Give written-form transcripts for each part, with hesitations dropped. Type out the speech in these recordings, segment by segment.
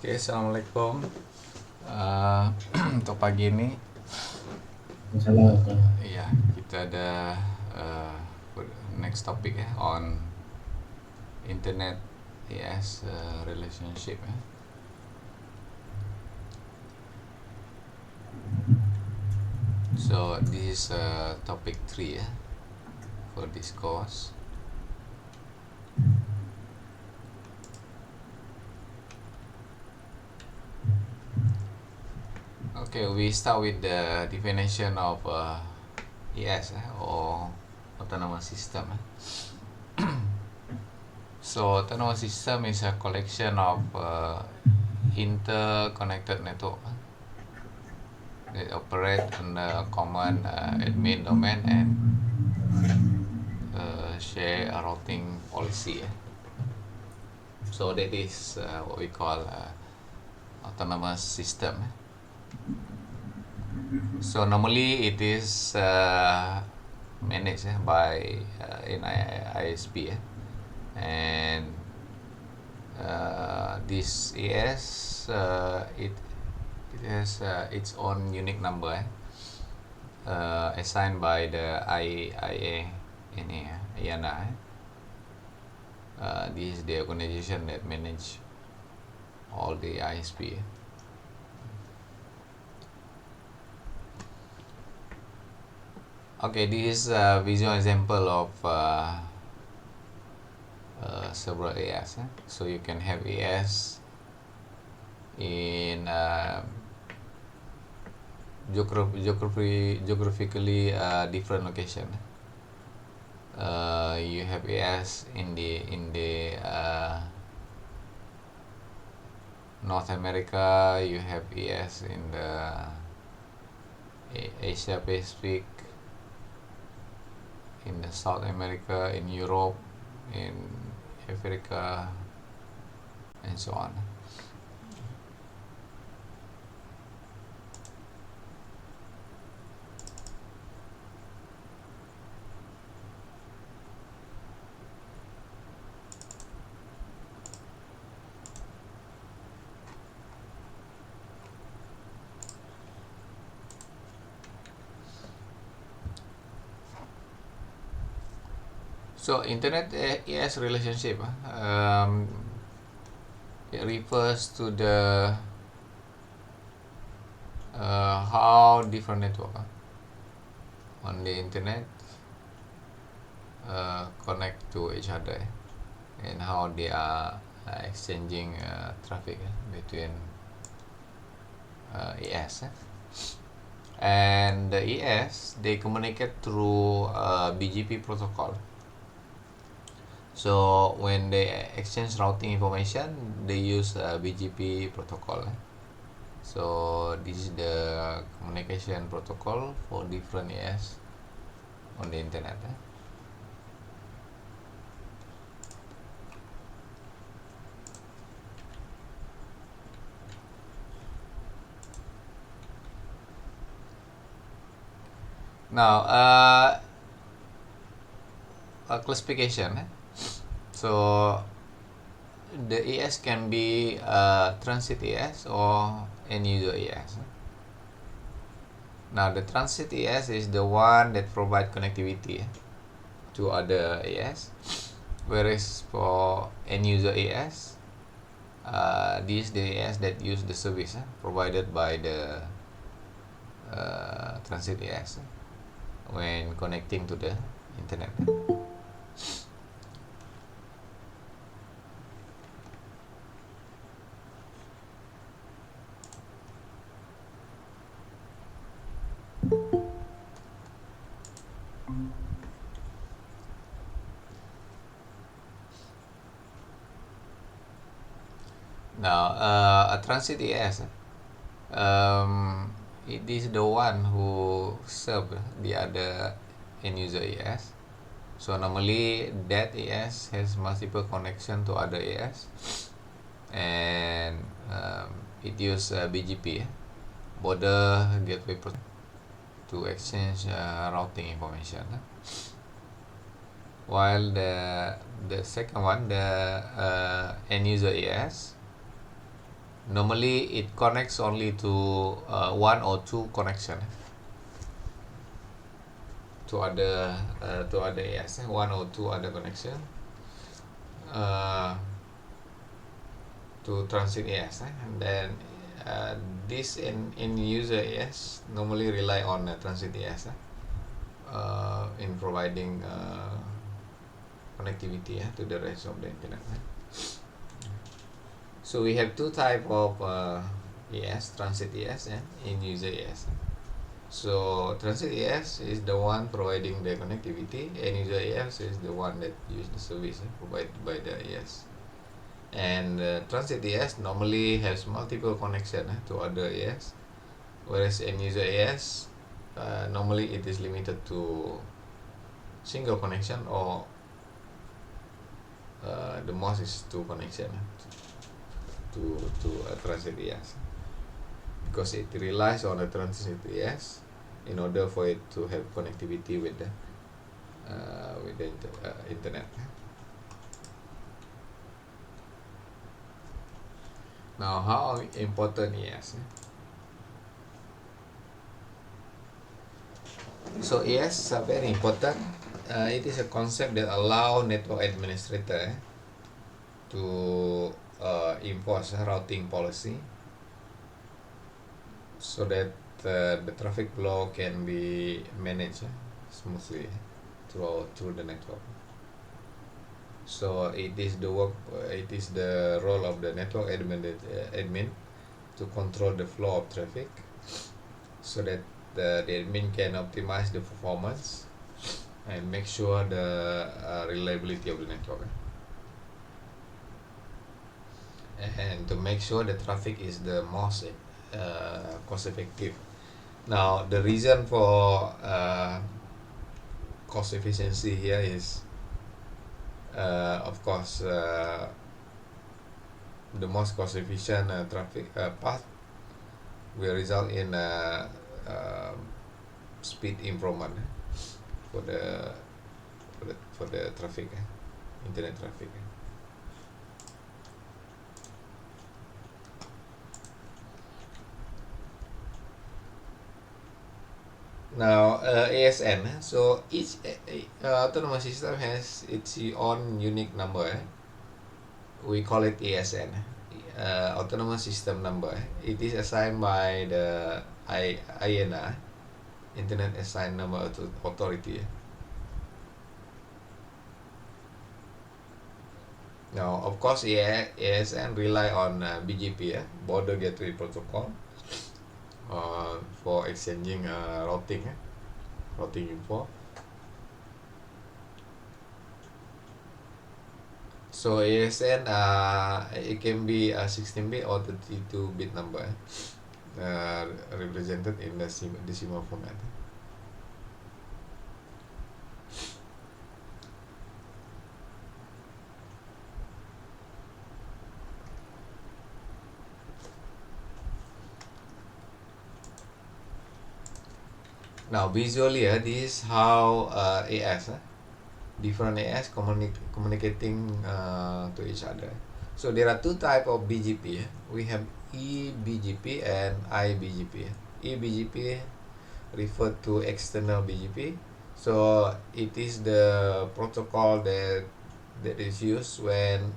Oke, assalamualaikum. Eh, untuk pagi ini, Masalah. iya kita ada eh, next topic ya on internet yes relationship ya. So this is topic 3 ya for this course. Okay, we start with the definition of ES or autonomous system. So autonomous system is a collection of interconnected network that operate on a common admin domain and share a routing policy. So that is what we call autonomous system. So normally it is managed by in ISP, and this ES it has its own unique number assigned by the IANA. IANA. This is the organization that manage all the ISP. Okay, this is a visual example of several AS. So you can have AS in geographically different location. You have AS in the North America. You have AS in the Asia Pacific, in the South America, in Europe, in Africa, and so on. So internet ES relationship it refers to the how different network on the internet connect to each other, and how they are exchanging traffic between ES. And the ES, they communicate through BGP protocol. So when they exchange routing information, they use BGP protocol. So this is the communication protocol for different ES on the internet. Now, a classification. So the ES can be transit ES or end user ES. Now the transit ES is the one that provide connectivity to other ES, whereas for end user ES, this is the ES that use the service provided by the transit ES when connecting to the internet. Now, a transit ES, it is the one who serve the other end user ES. So normally that ES has multiple connection to other ES, and it use BGP, border gateway to exchange routing information. While the second one, the end user ES, Normally it connects only to one or two connection to other AS, one or two other connection uh, to transit AS, and then this in user AS normally rely on transit AS in providing connectivity to the rest of the internet. So we have two type of AS, transit AS and in user AS. So transit AS is the one providing the connectivity, and user AS is the one that use the service provided by the AS. And transit AS normally has multiple connection to other AS, whereas end user AS normally it is limited to single connection, or the most is two connection to a transit AS, because it relies on a transit AS in order for it to have connectivity with the internet. Now, how important AS? So AS are very important. It is a concept that allow network administrator to enforce a routing policy, so that the traffic flow can be managed smoothly through the network. So it is the role of the network admin to control the flow of traffic, so that the admin can optimize the performance and make sure the reliability of the network, and to make sure the traffic is the most cost effective. Now, the reason for cost efficiency here is of course the most cost efficient traffic path will result in speed improvement for the traffic, internet traffic. Now, ASN, so each autonomous system has its own unique number. We call it ASN, autonomous system number. It is assigned by the IANA, Internet Assigned Number Authority. Now, of course, ASN rely on BGP, Border Gateway Protocol, for exchanging routing info. So ASN it can be a 16-bit or 32-bit number represented in the decimal format. Now, visually, this is how AS, different AS communicating to each other. So there are two types of BGP. We have eBGP and iBGP. eBGP refer to external BGP. So it is the protocol that is used when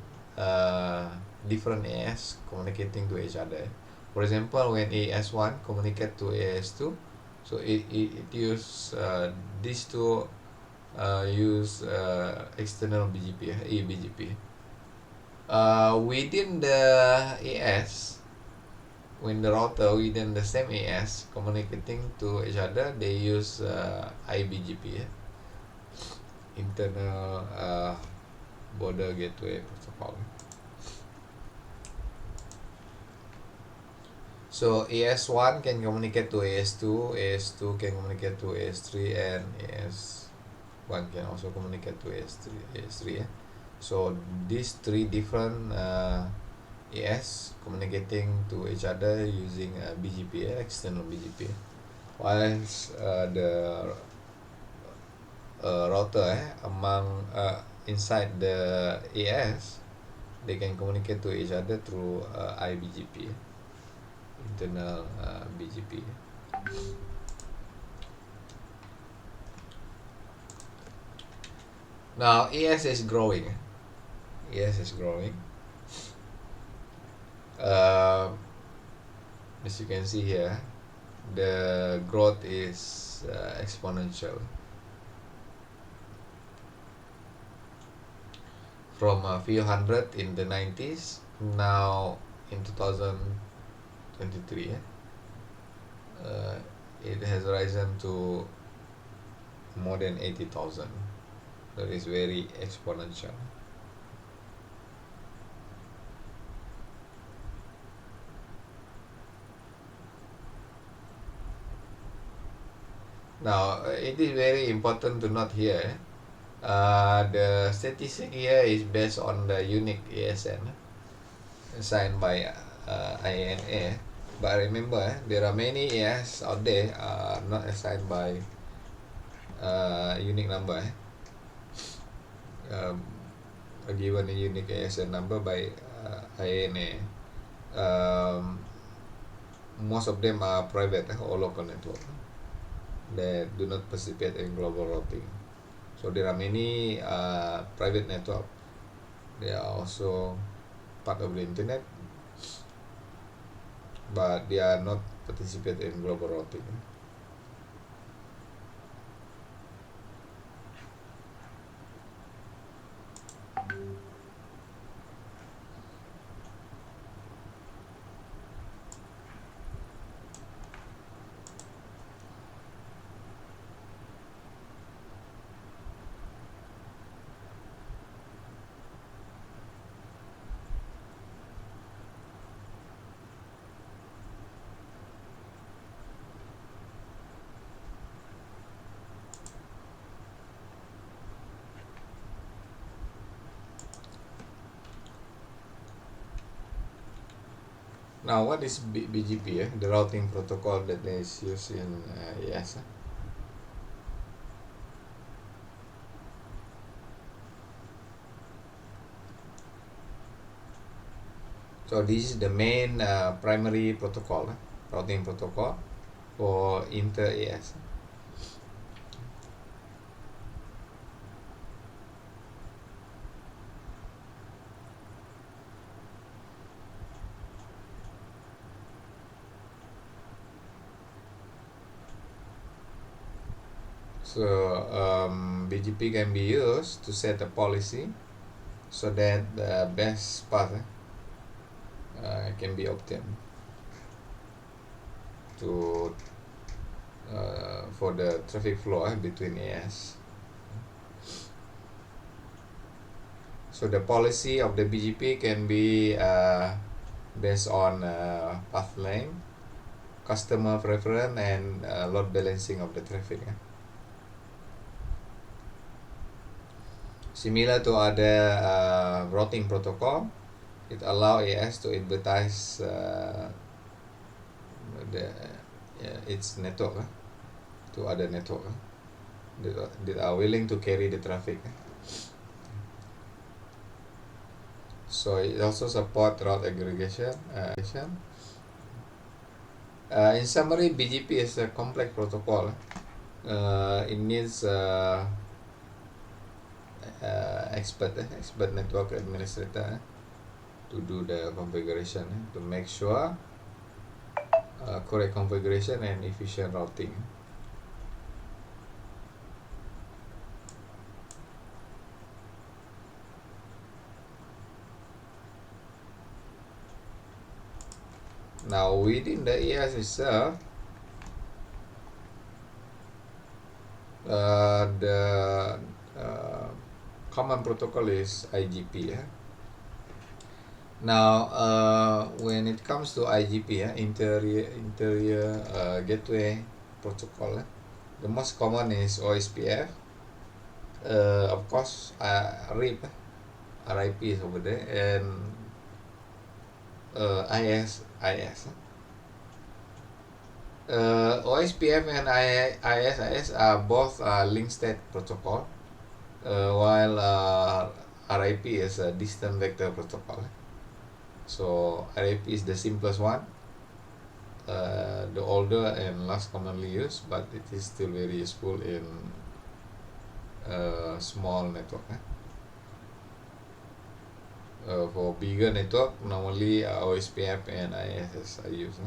different AS communicating to each other. For example, when AS1 communicate to AS2, so it use these two use external BGP, eBGP. Within the AS, when the router within the same AS communicating to each other, they use iBGP, internal border gateway protocol. So AS1 can communicate to AS2, AS2 can communicate to AS3, and AS1 can also communicate to AS3. So these three different AS communicating to each other using BGP, external BGP, whilst the router among inside the AS, they can communicate to each other through IBGP, internal BGP. Now ES is growing. ES is growing. As you can see here, the growth is exponential. From a few hundred in the 90s, now in 2023, it has risen to more than 80,000. That is very exponential. Now, it is very important to note here, the statistic here is based on the unique ASN assigned by IANA. But remember, there are many AS out there not assigned by unique number. Given a unique ASN number by IANA. Most of them are private or local network that do not participate in global routing. So there are many private network. They are also part of the internet, but they are not participate in global routing. Now, what is BGP? The routing protocol that is used in ES. So this is the main primary protocol, routing protocol for inter-ES. So BGP can be used to set a policy so that the best path can be obtained to for the traffic flow between AS. So the policy of the BGP can be based on path length, customer preference, and load balancing of the traffic. Similar to other routing protocol, it allows AS to advertise its network to other network that are willing to carry the traffic. So it also supports route aggregation. In summary, BGP is a complex protocol. It needs expert network administrator to do the configuration to make sure correct configuration and efficient routing. Now within the ES itself, the common protocol is IGP. Now when it comes to IGP, interior gateway protocol, the most common is OSPF. Of course, RIP is over there, and IS. OSPF and IS are both link state protocol, while RIP is a distant vector protocol. So RIP is the simplest one, the older and less commonly used, but it is still very useful in small network. For bigger network, normally OSPF and ISS are used.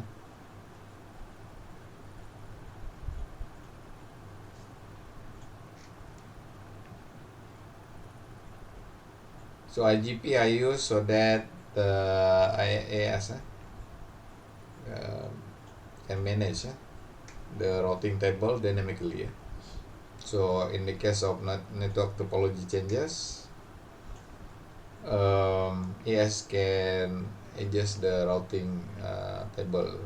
So IGP I use so that the IaaS can manage the routing table dynamically. So in the case of network topology changes, AS can adjust the routing table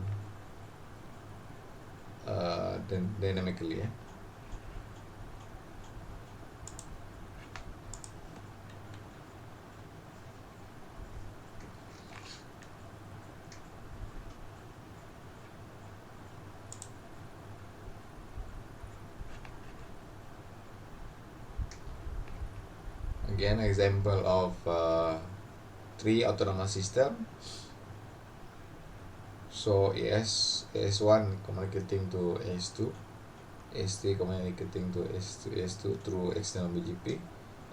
dynamically. Again, example of three autonomous system. So AS1 communicating to AS2, AS3 communicating to AS2 through external BGP,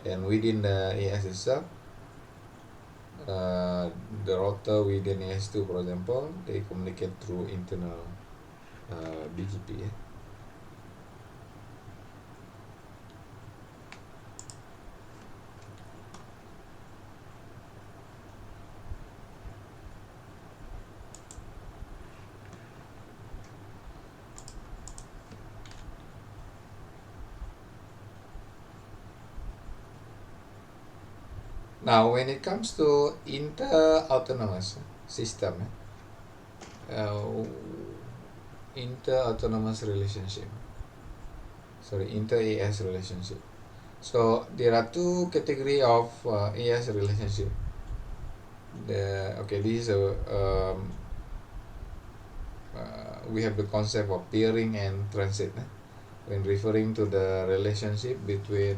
and within the AS itself, the router within AS2, for example, they communicate through internal BGP. Now, when it comes to inter-autonomous system, inter-autonomous relationship, inter-AS relationship. So there are two category of AS relationship. This is we have the concept of peering and transit when referring to the relationship between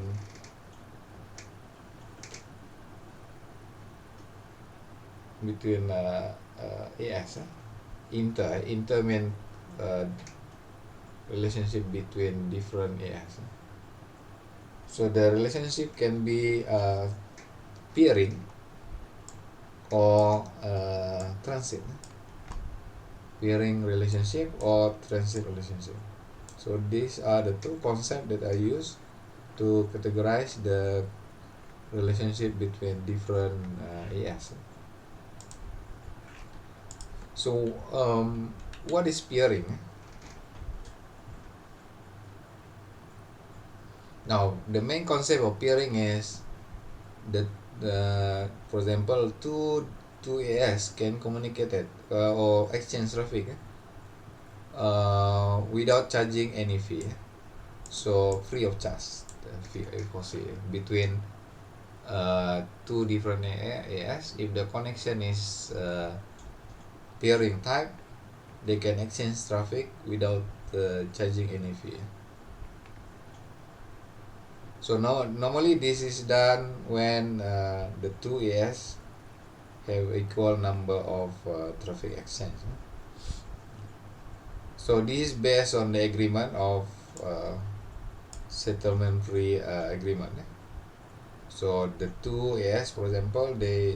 AS. Inter means relationship between different AS. So the relationship can be peering or transit. Peering relationship or transit relationship. So these are the two concepts that I use to categorize the relationship between different AS. So what is peering? Now the main concept of peering is that for example two AS can communicate or exchange traffic without charging any fee. So free of charge between two different AS. If the connection is peering type, they can exchange traffic without charging any fee. So normally this is done when the two AS have equal number of traffic exchange. So this is based on the agreement of settlement free agreement. So the two AS, for example, there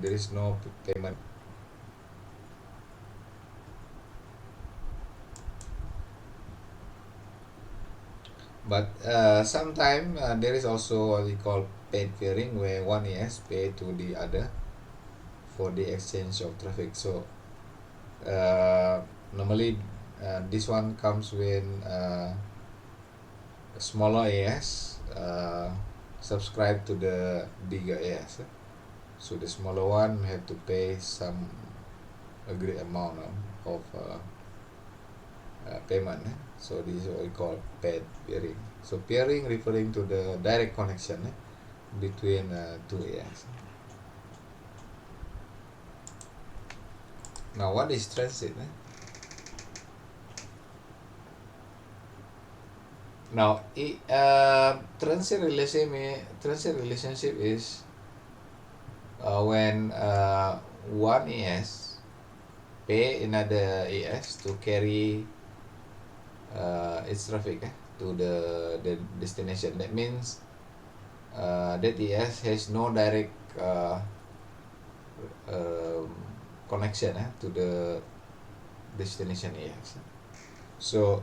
is no payment. But sometimes there is also what we call paid peering, where one AS pay to the other for the exchange of traffic. So normally this one comes when a smaller AS subscribe to the bigger AS. So the smaller one have to pay some agreed amount of payment. So this is what we call paid peering. So peering referring to the direct connection between two AS. Now what is transit? Now, transit relationship is when one ES pay another ES to carry its traffic to the destination. That means that ES has no direct um, connection to the destination ES. So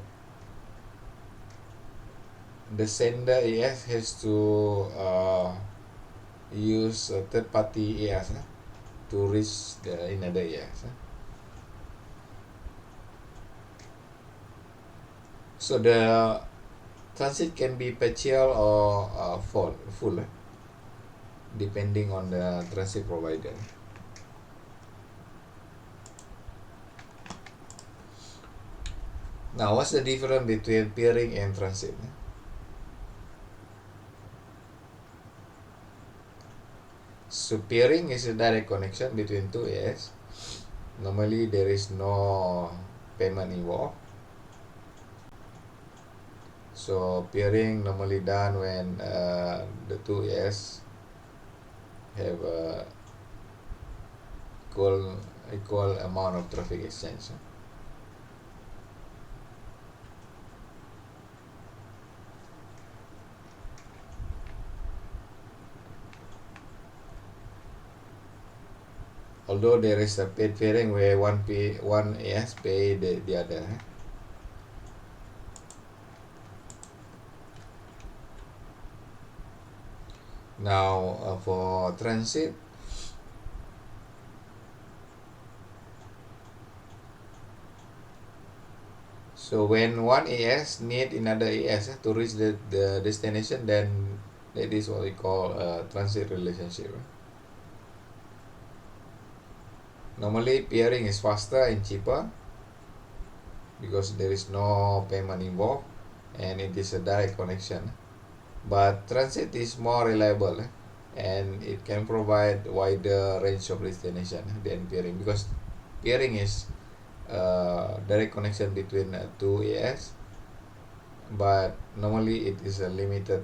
the sender ES has to use a third party ES to reach the another ES. So the transit can be partial or full depending on the transit provider. Now, what's the difference between peering and transit? So peering is a direct connection between two AS. Normally there is no payment involved. So peering normally done when the two AS have equal amount of traffic exchange. Although there is a paid peering where one AS pay the other. Now for transit, so when one AS need another AS to reach the destination, then that is what we call a transit relationship. Normally peering is faster and cheaper because there is no payment involved and it is a direct connection. But transit is more reliable and it can provide wider range of destination than peering, because peering is direct connection between two AS, but normally it is a limited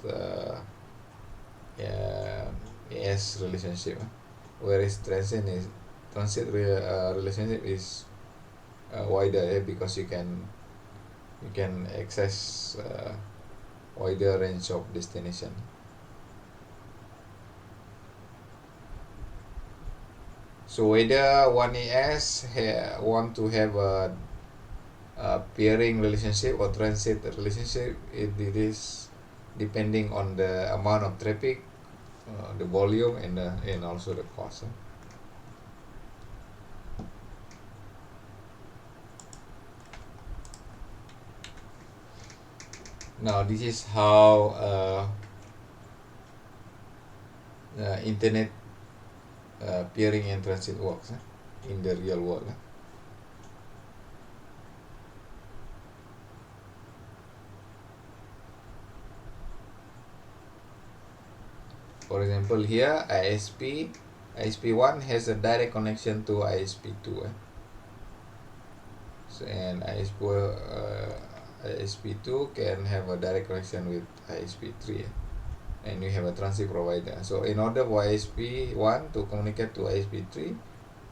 uh, AS relationship, whereas transit relationship is wider because you can access wider range of destination. So whether one AS want to have a peering relationship or transit relationship, it is depending on the amount of traffic, the volume, and also the cost. Now this is how internet peering and transit works in the real world. For example, here ISP1 has a direct connection to ISP2. So, and ISP2 can have a direct connection with ISP3, and you have a transit provider. So in order for ISP1 to communicate to ISP3,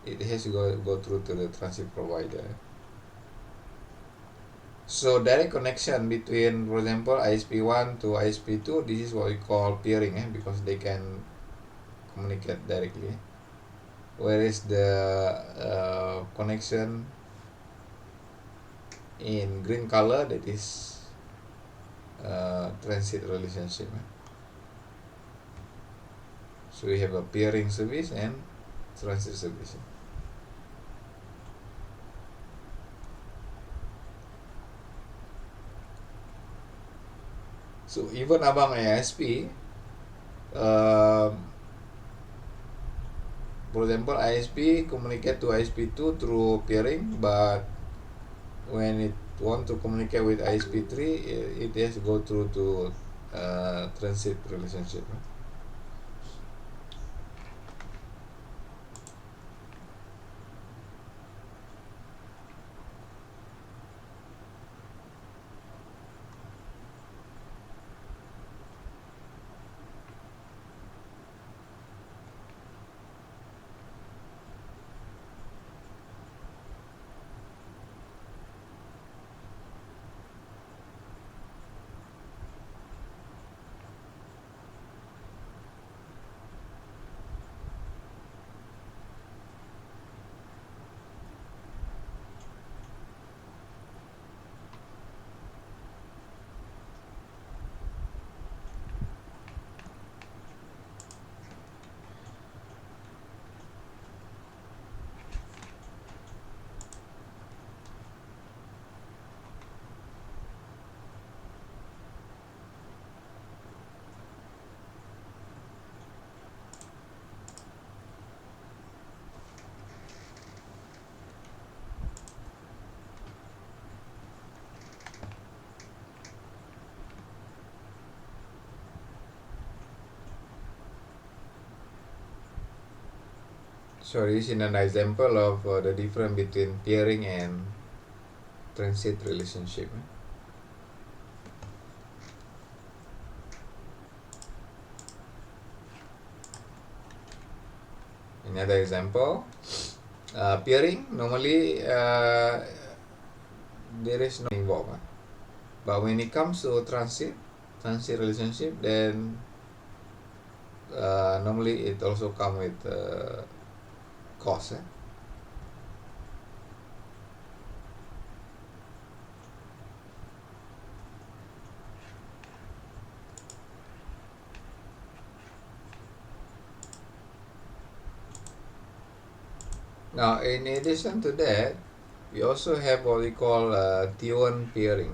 it has to go through to the transit provider. So direct connection between, for example, ISP1 to ISP2, this is what we call peering, because they can communicate directly. Whereas the connection in green color, that is transit relationship. So we have a peering service and transit service. So even among ISP, for example, ISP communicate to ISP2 through peering, but when it want to communicate with ISP3, it has to go through to transit relationship. So this is an example of the difference between peering and transit relationship. Another example, peering normally there is no involved, but when it comes to transit relationship, then normally it also come with cost. Now, in addition to that, we also have what we call T1 peering.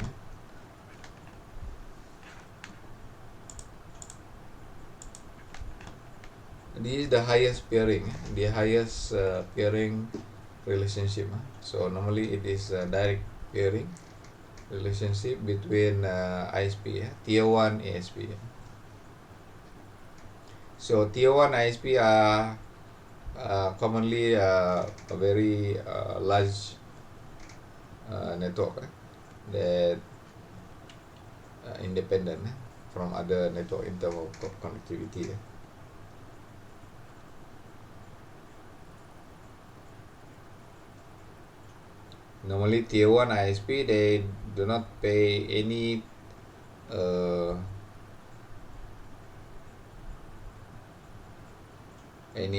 This is the highest peering, the highest peering relationship. So normally it is direct peering relationship between ISP, Tier 1 ASP. So Tier 1 ISP are commonly a very large network that independent from other network in terms of connectivity. Normally Tier 1 ISP, they do not pay any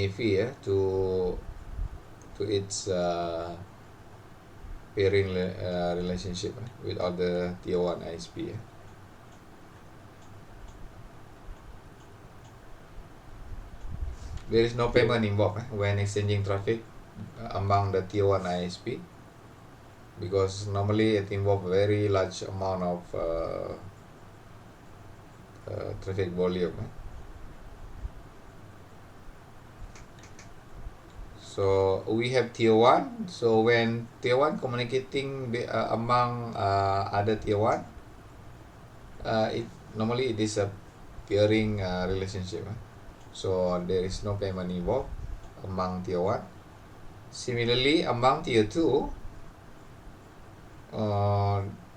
fee to its peering relationship with other Tier 1 ISP. There is no payment involved when exchanging traffic among the Tier 1 ISP, because normally it involves very large amount of traffic volume. So we have Tier 1. So when Tier 1 communicating among other Tier 1, normally it is a peering relationship. So there is no payment involved among Tier 1. Similarly, among Tier 2,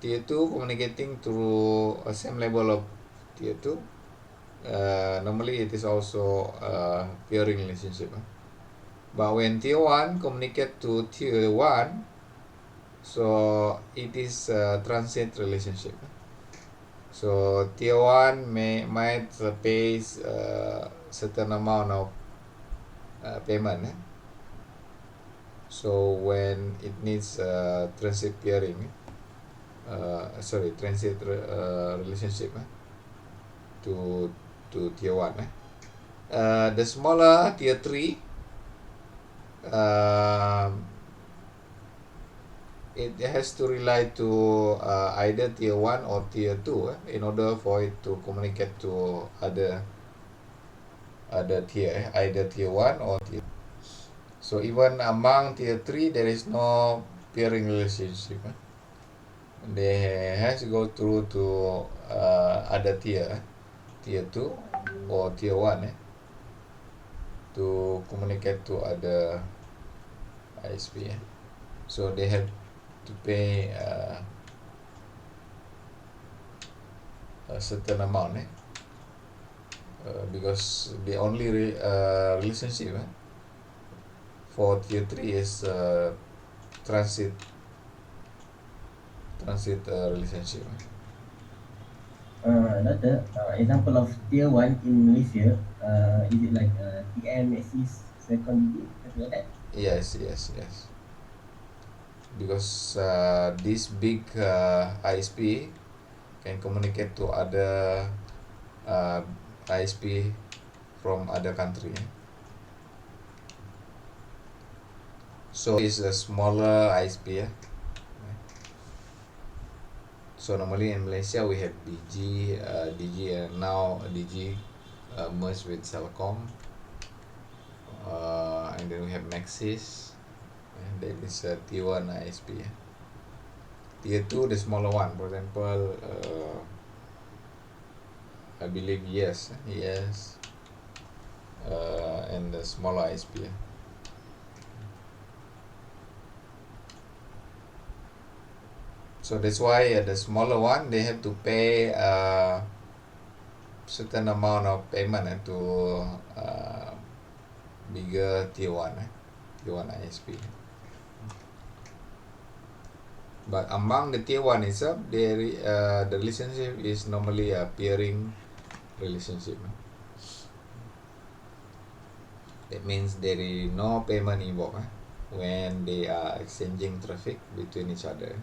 Tier 2 communicating through a same level of Tier 2, normally it is also a peering relationship. But when Tier 1 communicate to Tier 1, so it is a transit relationship. So Tier 1 might pay certain amount of payment. So when it needs transit peering, transit relationship to Tier 1. The smaller Tier 3, it has to rely to either Tier 1 or Tier 2 in order for it to communicate to other tier, either Tier 1 or Tier 2. So even among Tier 3, there is no peering relationship. They has to go through to other tier, Tier 2 or Tier 1 to communicate to other ISP. So they have to pay a certain amount because the only relationship for Tier 3 is transit relationship. Another example of Tier 1 in Malaysia, is it like TM, Axis, Second, something like that? Yes. Because this big ISP can communicate to other ISP from other country. So it's a smaller ISP. So normally in Malaysia we have DG, and now DG merged with Celcom, and then we have Maxis, and that is a Tier 1 ISP. Tier 2, the smaller one, for example, I believe yes, and the smaller ISP. So that's why the smaller one they have to pay certain amount of payment to bigger tier one, tier one ISP. But among the tier one itself, the relationship is normally a peering relationship. That means there is no payment involved when they are exchanging traffic between each other.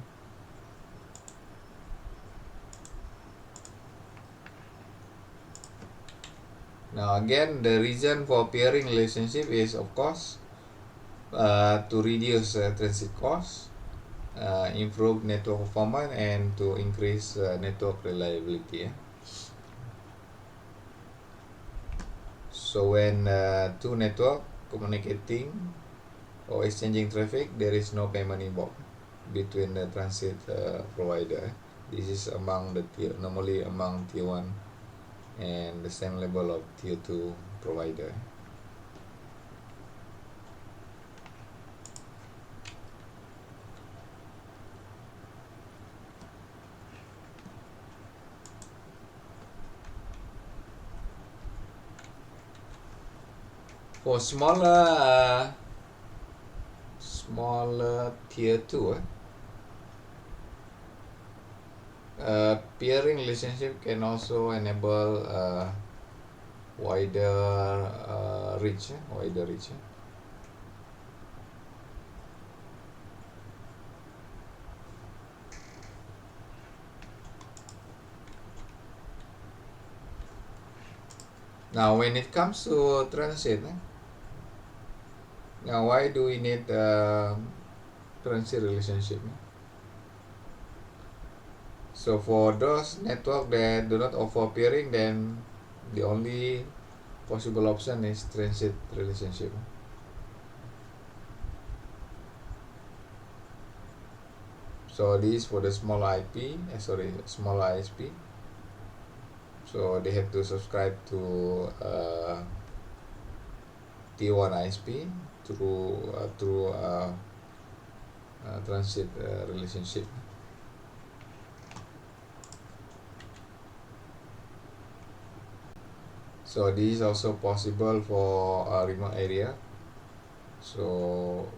Now again, the reason for peering relationship is of course to reduce transit costs, improve network performance, and to increase network reliability. So when two network communicating or exchanging traffic, there is no payment involved between the transit provider. This is among the normally among tier 1 and the same level of tier 2 provider. For smaller tier 2, peering relationship can also enable wider reach. Now when it comes to transit, now why do we need transit relationship? So for those network that do not offer peering, then the only possible option is transit relationship. So this for the small small ISP. So they have to subscribe to tier 1 ISP through transit relationship. So this is also possible for a remote area. So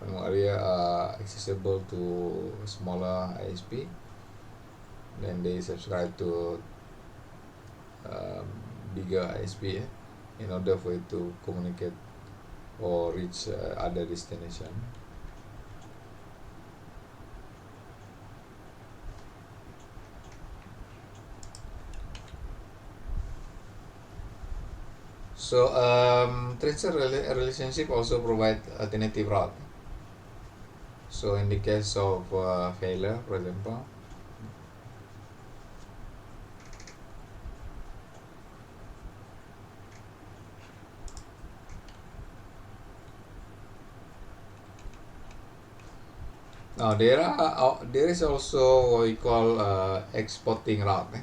remote area are accessible to smaller ISP. Then they subscribe to bigger ISP in order for it to communicate or reach other destination. So transit relationship also provide alternative route. So in the case of failure, for example, now there is also what we call exporting route.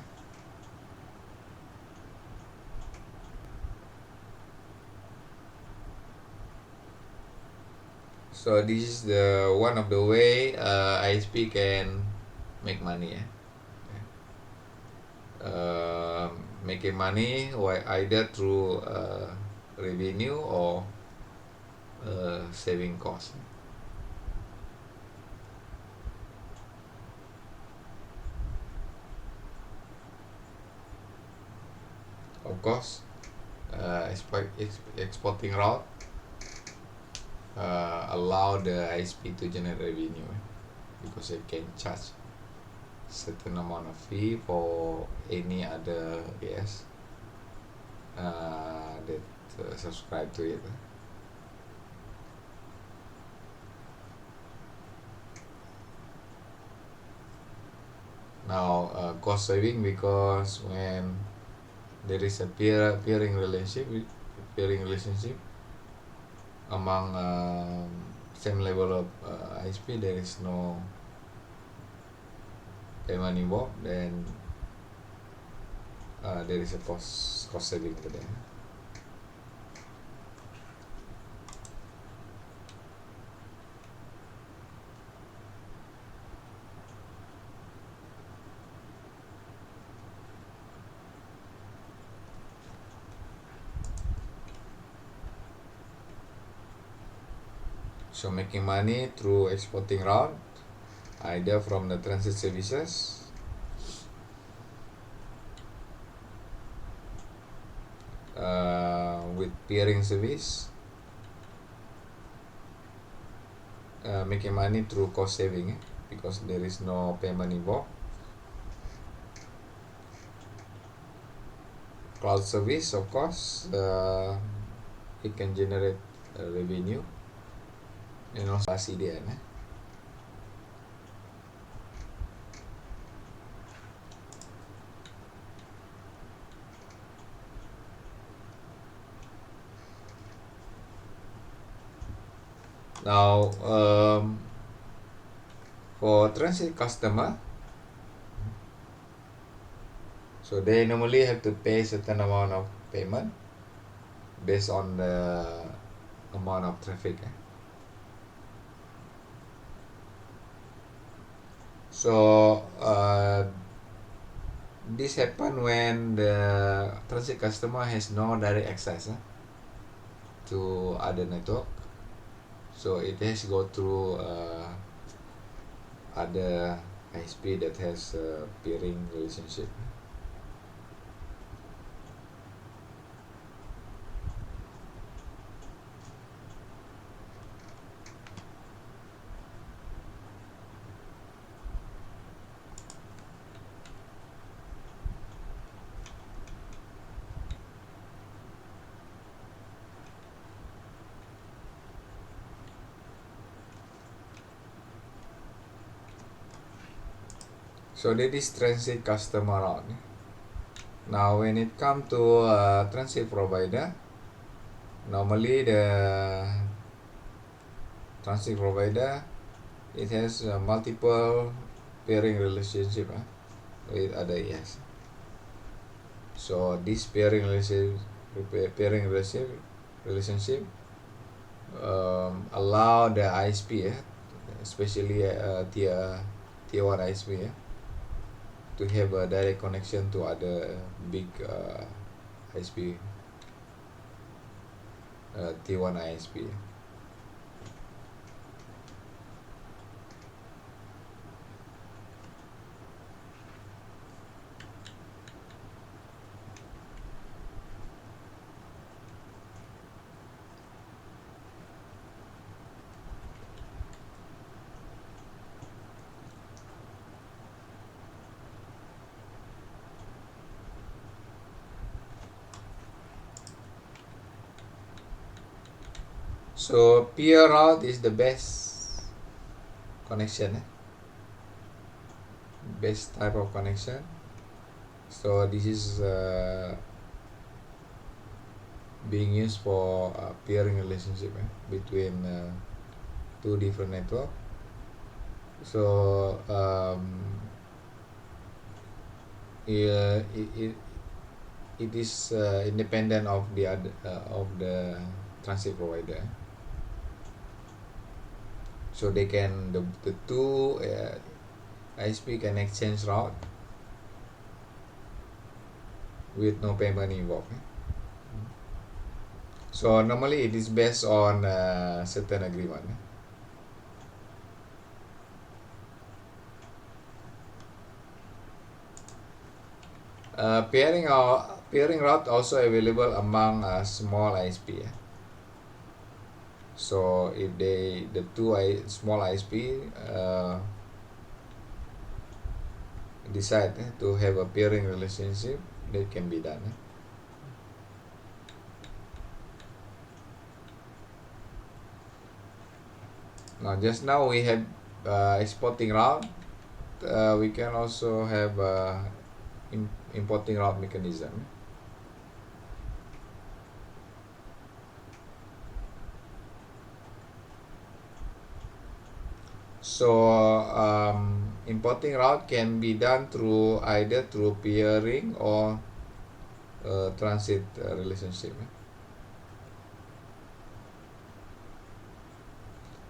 So this is the one of the way ISP can make money. Making money either through revenue or saving cost. Of course, exporting route allow the ISP to generate revenue because they can charge certain amount of fee for any other AS that subscribe to it. Now cost saving because when there is a peering relationship among same level of ISP, there is no payment involved, then there is a cost saving to them. So making money through exporting route, either from the transit services with peering service, making money through cost saving because there is no payment involved. Cloud service, of course, it can generate revenue and also CDN. Now, for transit customer, so they normally have to pay certain amount of payment based on the amount of traffic. So this happen when the transit customer has no direct access to other network, so it has go through other ISP that has a peering relationship. So that is transit customer route. Now when it comes to transit provider, normally the transit provider, it has multiple pairing relationship with other ES. So this pairing relationship allow the ISP, especially tier 1 ISP, to have a direct connection to other big ISP, tier 1 ISP. So peer route is the best connection, best type of connection. So this is being used for peering relationship between two different network. So it is independent of the other, of the transit provider. So they can the two ISP can exchange route with no payment involved. So normally it is based on certain agreement. Pairing route also available among small ISP. So if the two small ISP decide to have a pairing relationship, that can be done. Now just now we have exporting route. We can also have importing route mechanism. So importing route can be done through either through peering or transit relationship.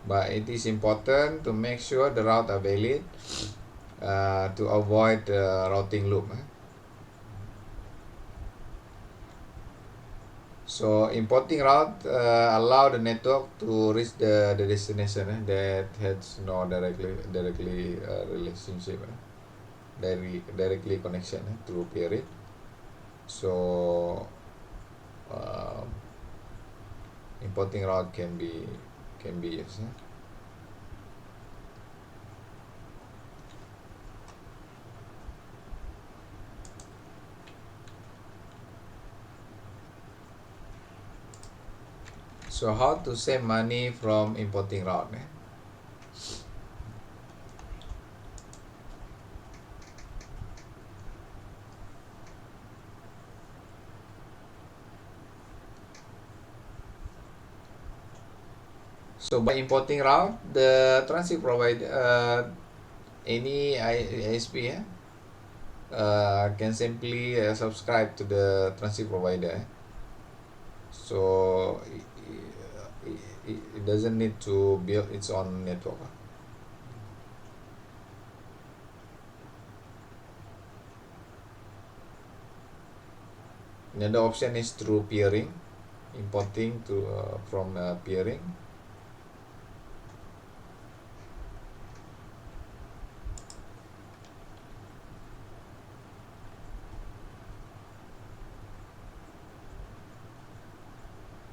But it is important to make sure the route are valid to avoid routing loop. So importing route allow the network to reach the destination that has no directly relationship, directly connection through peering. So importing route can be used. So how to save money from importing route? So by importing route, the transit provider, any ISP can simply subscribe to the transit provider. So it doesn't need to build its own network. Another option is through peering, importing from peering.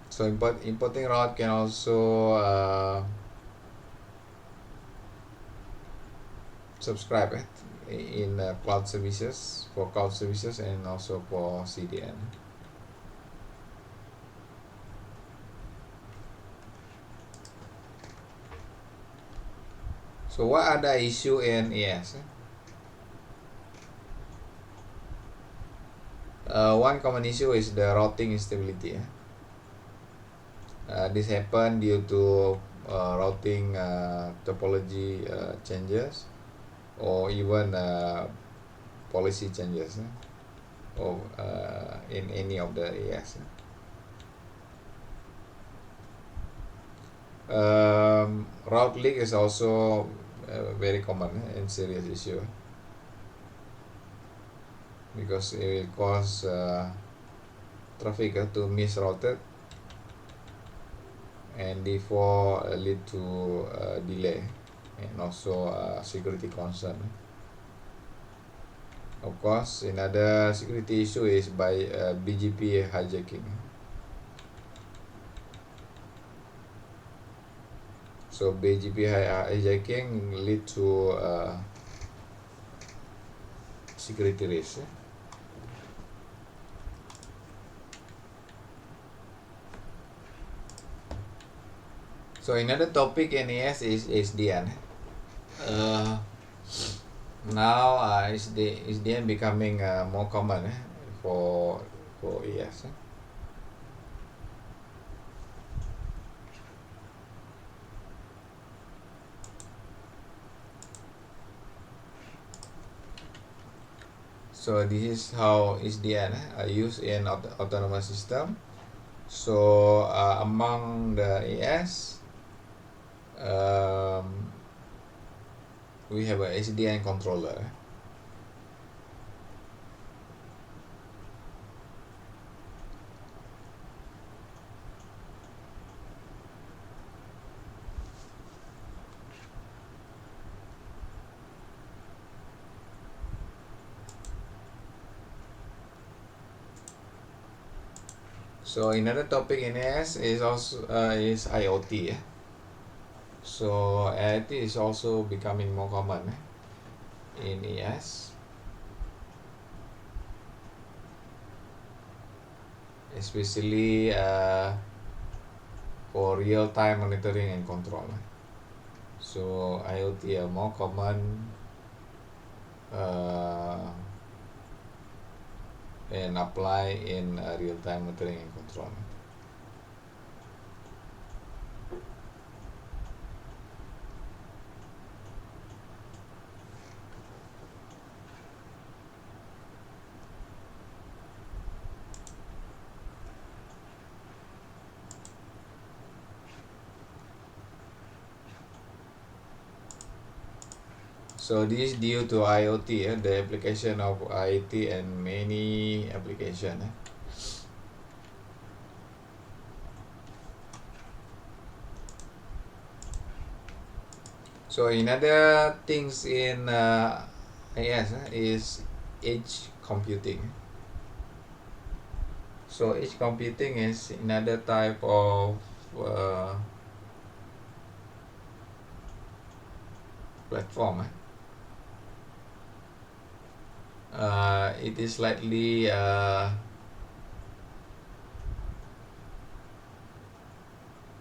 So importing route can also subscribe in cloud services, for cloud services, and also for CDN. So what are the issue in ES? One common issue is the routing instability. This happen due to routing topology changes, or even policy changes or in any of the AS. Route leak is also very common and serious issue, because it will cause traffic to misrouted, and therefore lead to delay and also security concern. Of course, another security issue is by BGP hijacking. So BGP hijacking lead to security risk. So another topic in ES is SDN. Now SDN becoming more common for ES. So this is how SDN are used in autonomous system. So among the ES, we have a SDN controller. So another topic in ES is also is IoT. So IoT is also becoming more common in ES, especially for real-time monitoring and control. So IoT are more common and apply in real-time monitoring and control. So this is due to IoT, the application of IoT and many application. So another things in AS is edge computing. So edge computing is another type of platform. It is slightly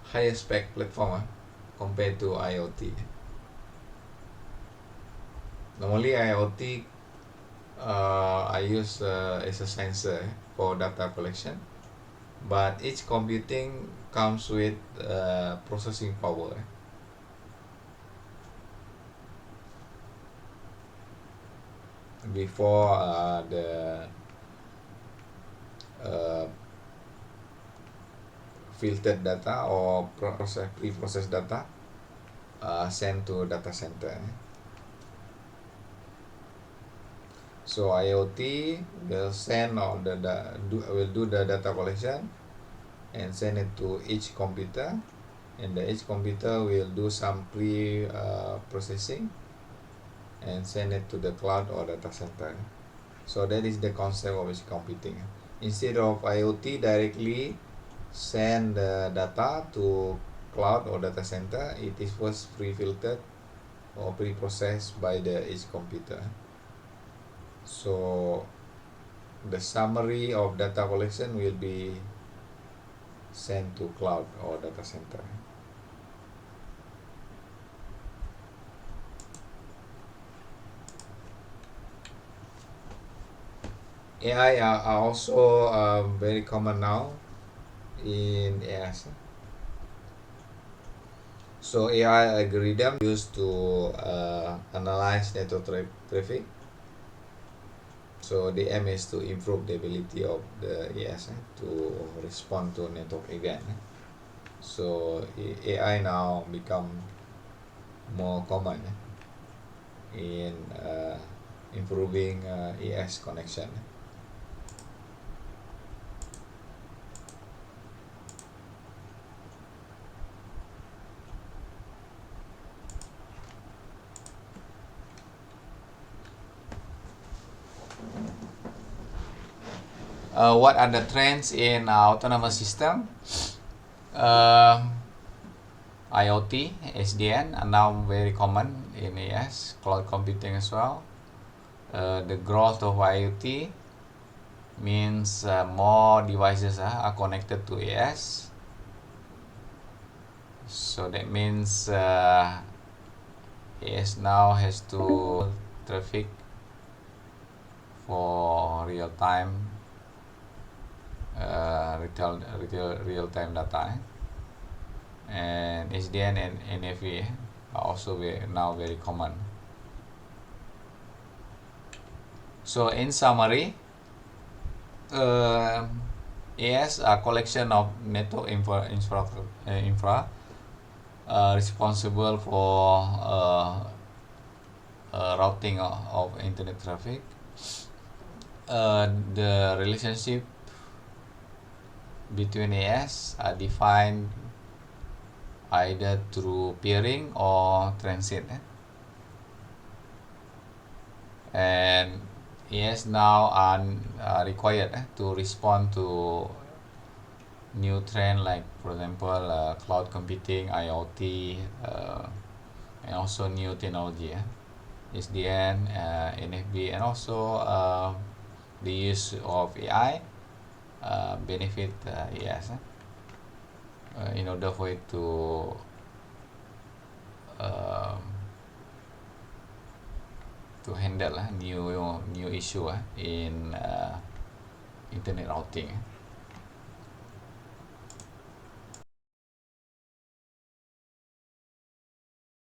higher spec platform compared to IoT. Normally IoT I use as a sensor for data collection, but each computing comes with processing power. Before the filtered data or pre-processed data sent to data center. So IoT will send all will do the data collection and send it to each computer, and each computer will do some processing and send it to the cloud or data center. So that is the concept of edge computing. Instead of IoT directly send the data to cloud or data center, it is first pre-filtered or pre-processed by the edge computer. So the summary of data collection will be sent to cloud or data center. AI are also very common now in AS. So AI algorithm used to analyze network traffic. So the aim is to improve the ability of the AS to respond to network event. So AI now become more common in improving AS connection. What are the trends in autonomous system? IoT, SDN are now very common in AS, cloud computing as well. The growth of IoT means more devices are connected to AS. So that means AS now has to traffic for real-time real-time data, and SDN and NFV are also now very common. So in summary, AS are collection of network infra responsible for routing of internet traffic. The relationship between AS are defined either through peering or transit. And AS now are required to respond to new trend, like for example cloud computing, IoT, and also new technology, SDN, NFV, and also the use of AI benefit AS in order for it to handle new issue in internet routing.